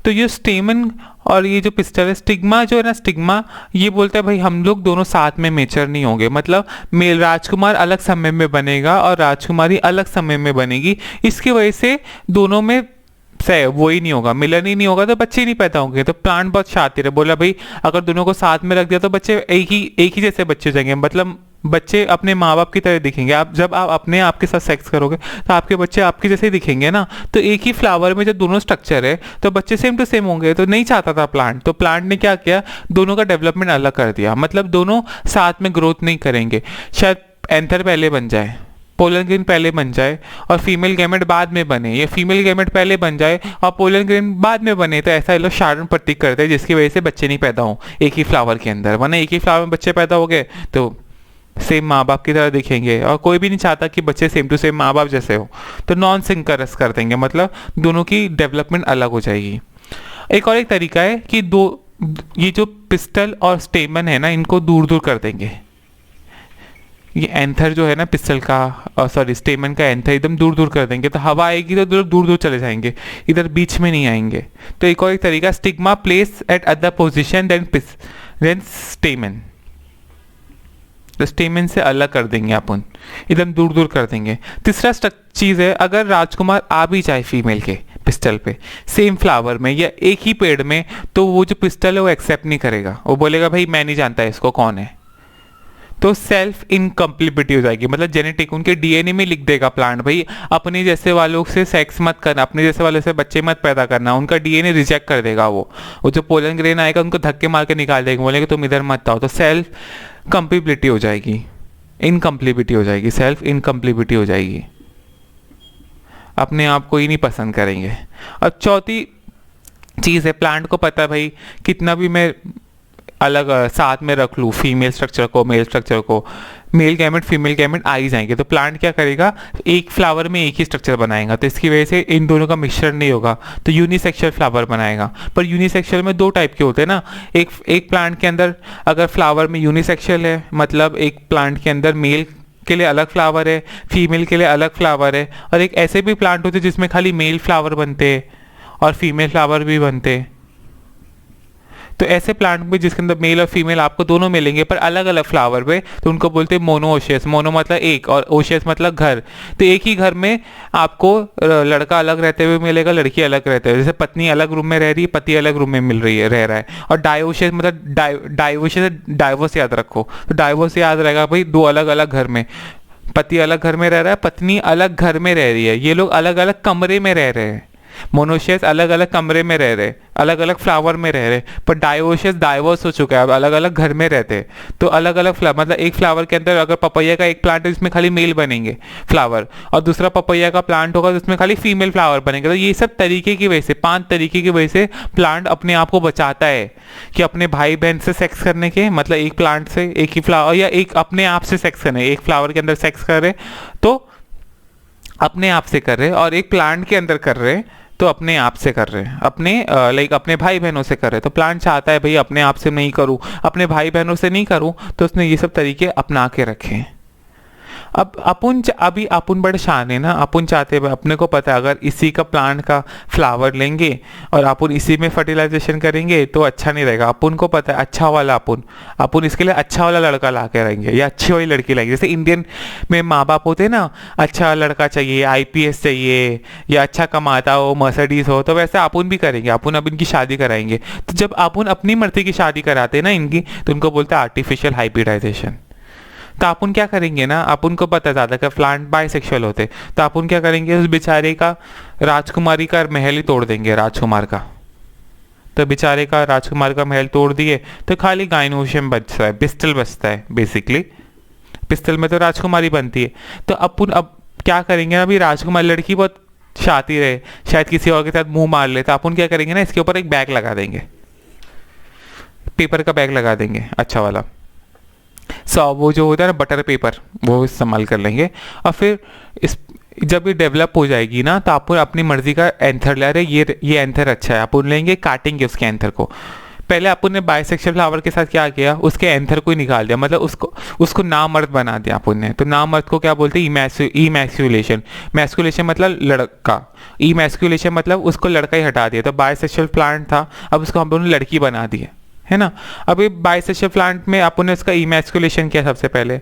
तो ये स्टेमन और ये जो पिस्टल है, स्टिग्मा जो है ना, स्टिग्मा ये बोलता है भाई हम लोग दोनों साथ में मेचर नहीं होंगे, मतलब मेल राजकुमार अलग समय में बनेगा और राजकुमारी अलग समय में बनेगी, इसकी वजह से दोनों में वो ही नहीं होगा, मिलन ही नहीं होगा, तो बच्चे नहीं पैदा होंगे। तो प्लांट बहुत शातिर है, बोला भाई अगर दोनों को साथ में रख दिया तो बच्चे एक ही जैसे बच्चे हो जाएंगे, मतलब बच्चे अपने माँ बाप की तरह दिखेंगे। आप जब आप अपने आप के साथ सेक्स करोगे तो आपके बच्चे आपके जैसे ही दिखेंगे ना, तो एक ही फ्लावर में जब दोनों स्ट्रक्चर है तो बच्चे सेम टू सेम होंगे। तो नहीं चाहता था प्लांट, तो प्लांट ने क्या किया, दोनों का डेवलपमेंट अलग कर दिया, मतलब दोनों साथ में ग्रोथ नहीं करेंगे। शायद एंथर पहले बन जाए, पोलन ग्रेन पहले बन जाए और फीमेल गैमेट बाद में बने, या फीमेल गैमेट पहले बन जाए और पोलन ग्रेन बाद में बने, तो ऐसा ये लोग शारण प्रतीक करते हैं जिसकी वजह से बच्चे नहीं पैदा हों एक ही फ्लावर के अंदर। वरना एक ही फ्लावर में बच्चे पैदा हो गए तो सेम माँ बाप की तरह दिखेंगे, और कोई भी नहीं चाहता कि बच्चे सेम टू सेम माँ बाप जैसे हो, तो नॉन सिंकरस कर देंगे, मतलब दोनों की डेवलपमेंट अलग हो जाएगी। एक तरीका है कि ये जो पिस्टल और स्टेमन है ना, इनको दूर दूर कर देंगे। ये एंथर जो है ना पिस्टल का स्टेमन का एंथर एकदम दूर दूर कर देंगे, तो हवा आएगी तो दूर दूर चले जाएंगे, इधर बीच में नहीं आएंगे। तो एक तरीका, stigma place at other position than stamen, तो स्टेमन से अलग कर देंगे अपन, एकदम दूर दूर कर देंगे। तीसरा चीज़ है, अगर राजकुमार आ भी जाए फीमेल के पिस्टल पे सेम फ्लावर में या एक ही पेड़ में, तो वो जो पिस्टल है वो एक्सेप्ट नहीं करेगा, वो बोलेगा भाई मैं नहीं जानता इसको कौन है। तो सेल्फ इनकम्प्लीबिलिटी हो जाएगी, मतलब जेनेटिक उनके डीएनए में लिख देगा प्लांट, भाई अपने जैसे वालों से सेक्स मत करना, अपने जैसे वालों से बच्चे मत पैदा करना, उनका डीएनए रिजेक्ट कर देगा वो जो पोलन ग्रेन आएगा उनको धक्के मार के निकाल देगा, बोलेंगे तुम इधर मत आओ, तो सेल्फ कंप्लीबिलिटी हो जाएगी, इनकम्प्लीबिलिटी हो जाएगी, सेल्फ इनकम्प्लीबिलिटी हो जाएगी, अपने आप को ही नहीं पसंद करेंगे। और चौथी चीज़ है, प्लांट को पता है भाई कितना भी मैं अलग साथ में रख लूँ फीमेल स्ट्रक्चर को मेल स्ट्रक्चर को, मेल गैमेट फीमेल गैमेट आ ही जाएंगे, तो प्लांट क्या करेगा, एक फ्लावर में एक ही स्ट्रक्चर बनाएगा, तो इसकी वजह से इन दोनों का मिक्सचर नहीं होगा, तो यूनिसेक्सुअल फ्लावर बनाएगा। पर यूनिसेक्सुअल में दो टाइप के होते हैं ना, एक प्लांट के अंदर अगर फ्लावर में यूनिसेक्सुअल है, मतलब एक प्लांट के अंदर मेल के लिए अलग फ्लावर है, फीमेल के लिए अलग फ्लावर है, और एक ऐसे भी प्लांट होते हैं जिसमें खाली मेल फ्लावर बनते हैं और फीमेल फ्लावर भी बनते हैं। तो ऐसे प्लांट में जिसके अंदर मेल और फीमेल आपको दोनों मिलेंगे पर अलग अलग फ्लावर पे, तो उनको बोलते हैं मोनोओशियस, मोनो मतलब एक और ओशियस मतलब घर, तो एक ही घर में आपको लड़का अलग रहते हुए मिलेगा, लड़की अलग रहते हुए, जैसे पत्नी अलग रूम में रह रही है, पति अलग रूम में मिल रही है रह रहा है। और डायोशियस मतलब डाइवोशियस, डाइवोर्स याद रखो, तो डाइवोर्स याद रहेगा भाई दो अलग अलग घर में, पति अलग घर में रह रहा है, पत्नी अलग घर में रह रही है, ये लोग अलग अलग कमरे में रह रहे हैं। मोनोशियस अलग अलग कमरे में रह रहे, अलग अलग फ्लावर में रह रहे, पर डायोशियस डाइवर्स हो चुका है, अब अलग अलग घर में रहते, तो अलग अलग फ्लावर, मतलब एक फ्लावर के अंदर अगर पपैया का एक प्लांट है जिसमें खाली मेल बनेंगे फ्लावर, और दूसरा पपैया का प्लांट होगा जिसमें खाली फीमेल फ्लावर बनेंगे, तो ये सब तरीके की वजह से 5 तरीके की वजह से प्लांट अपने आप को बचाता है कि अपने भाई बहन से सेक्स करने के, मतलब एक प्लांट से एक ही फ्लावर, या एक अपने आप से सेक्स करने, एक फ्लावर के अंदर सेक्स कर रहे तो अपने आप से कर रहे, और एक प्लांट के अंदर कर रहे तो अपने आप से कर रहे हैं, अपने लाइक अपने भाई बहनों से कर रहे हैं। तो प्लांट चाहता है भाई अपने आप से नहीं करूं, अपने भाई बहनों से नहीं करूं, तो उसने ये सब तरीके अपना के रखे हैं। अब अभी अपन बड़े शान है ना, अपन चाहते हैं अपने को पता है अगर इसी का प्लांट का फ्लावर लेंगे और अपन इसी में फर्टिलाइजेशन करेंगे तो अच्छा नहीं रहेगा, अपन को पता है अच्छा वाला, अपन इसके लिए अच्छा वाला लड़का ला के रहेंगे या अच्छी वाली लड़की लाएंगे। जैसे इंडियन में माँ बाप होते हैं ना, अच्छा लड़का चाहिए, आईपीएस चाहिए, या अच्छा कमाता हो, मर्सिडीज हो, तो वैसे अपन भी करेंगे, अपन अब इनकी शादी कराएंगे। तो जब अपन अपनी मर्जी की शादी कराते हैं ना इनकी, तो उनको बोलते हैं आर्टिफिशियल हाइब्रिडाइजेशन। तो अपन क्या करेंगे ना, अपन को पता ज़्यादा कि प्लांट बाइसेक्सुअल होते, तो अपन क्या करेंगे, उस बेचारे का राजकुमारी का महल ही तोड़ देंगे, राजकुमार का, तो बेचारे का राजकुमार का महल तोड़ दिए तो खाली गाइनोशियम बचता है, पिस्टल बचता है, बेसिकली पिस्टल में तो राजकुमारी बनती है। तो अपन अब क्या करेंगे ना, अभी राजकुमारी लड़की बहुत शाती रहे, शायद किसी और के साथ मुंह मार ले, तो अपन क्या करेंगे ना, इसके ऊपर एक बैग लगा देंगे, पेपर का बैग लगा देंगे अच्छा वाला, वो जो होता है ना बटर पेपर, वो इस्तेमाल कर लेंगे। और फिर इस जब ये डेवलप हो जाएगी ना, तो आप अपनी मर्जी का एंथर ले रहे, ये एंथर अच्छा है, अपन लेंगे, काटेंगे उसके एंथर को। पहले अपन ने बाइसेक्सुअल फ्लावर के साथ क्या किया, उसके एंथर को ही निकाल दिया, मतलब उसको नामर्द बना दिया अपन ने। तो नामर्द को क्या बोलते हैं, इमैस्कुलेशन। मैस्कुलेशन मतलब लड़का, इमैस्कुलेशन मतलब उसको लड़का ही हटा दिया, तो बाइसेक्सुअल प्लांट था, अब उसको हम लोगों ने लड़की बना दी है ना। अभी बाइसेक्सुअल प्लांट में अपन ने उसका इमैस्कुलेशन किया सबसे पहले,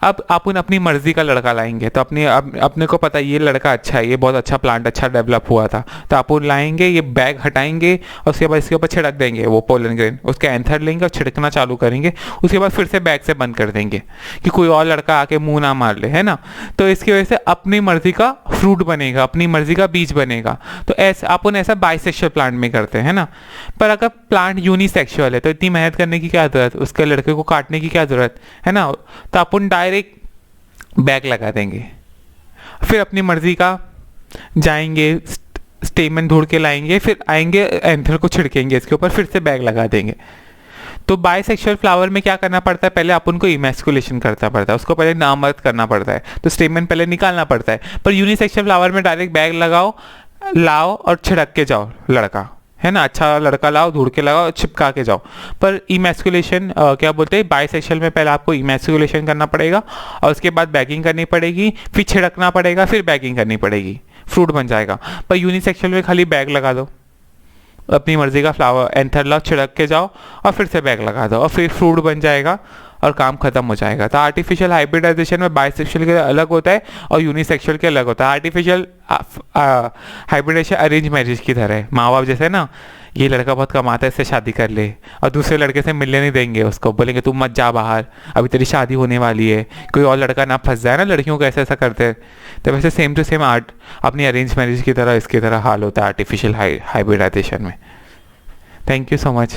अब अपन अपनी मर्जी का लड़का लाएंगे, तो अपने को पता है ये लड़का अच्छा है, ये बहुत अच्छा प्लांट अच्छा डेवलप हुआ था, तो अपन लाएंगे, ये बैग हटाएंगे और उसके बाद इसके ऊपर छिड़क देंगे वो पोलन ग्रेन, उसके एंथर लेंगे और छिड़कना चालू करेंगे, उसके बाद फिर से बैग से बंद कर देंगे कि कोई और लड़का आके मुंह ना मार ले, है ना। तो इसकी वजह से अपनी मर्जी का फ्रूट बनेगा, अपनी मर्जी का बीज बनेगा। तो अपन ऐसा बाइसेक्सुअल प्लांट में करते हैं ना। पर अगर प्लांट यूनिसेक्सुअल है तो इतनी मेहनत करने की क्या जरूरत, उसके लड़के को काटने की क्या जरूरत है ना। तो अपन डायरेक्ट बैग लगा देंगे, फिर अपनी मर्जी का जाएंगे, स्टेमन ढूंढ के लाएंगे, फिर आएंगे एंथर को छिड़केंगे इसके ऊपर, फिर से बैग लगा देंगे। तो बाइसेक्सुअल फ्लावर में क्या करना पड़ता है, पहले अपन को इमैस्कुलेशन करना पड़ता है, उसको पहले नामर्द करना पड़ता है, तो स्टेमन पहले निकालना पड़ता है। पर यूनिसेक्सुअल फ्लावर में डायरेक्ट बैग लगाओ, लाओ और छिड़क के जाओ लड़का, है ना, अच्छा लड़का लाओ, ढूंढ के लगाओ, चिपका के जाओ। पर इमैस्कुलेशन क्या बोलते हैं, बाइसेक्सुअल में पहले आपको इमैस्कुलेशन करना पड़ेगा और उसके बाद बैगिंग करनी पड़ेगी, फिर छिड़कना पड़ेगा, फिर बैगिंग करनी पड़ेगी, फ्रूट बन जाएगा। पर यूनिसेक्सुअल में खाली बैग लगा दो, अपनी मर्जी का फ्लावर एंथर लाओ, छिड़क के जाओ और फिर से बैग लगा दो और फिर फ्रूट बन जाएगा और काम खत्म हो जाएगा। तो आर्टिफिशियल हाइब्रिडाइजेशन में बाइसेक्सुअल के अलग होता है और यूनिसेक्सुअल के अलग होता है। आर्टिफिशियल हाइब्रिडाइजेशन अरेंज मैरिज की तरह है, माँ बाप जैसे ना, ये लड़का बहुत कमाता है, इससे शादी कर ले, और दूसरे लड़के से मिलने नहीं देंगे उसको, बोलेंगे तू मत जा बाहर, अभी तेरी शादी होने वाली है, कोई और लड़का ना फंस जाए ना, लड़कियों को ऐसा ऐसा करते हैं। तो वैसे सेम टू सेम आर्ट अपनी अरेंज मैरिज की तरह इसकी तरह हाल होता है आर्टिफिशियल हाइब्रिडाइजेशन में। Thank you so much.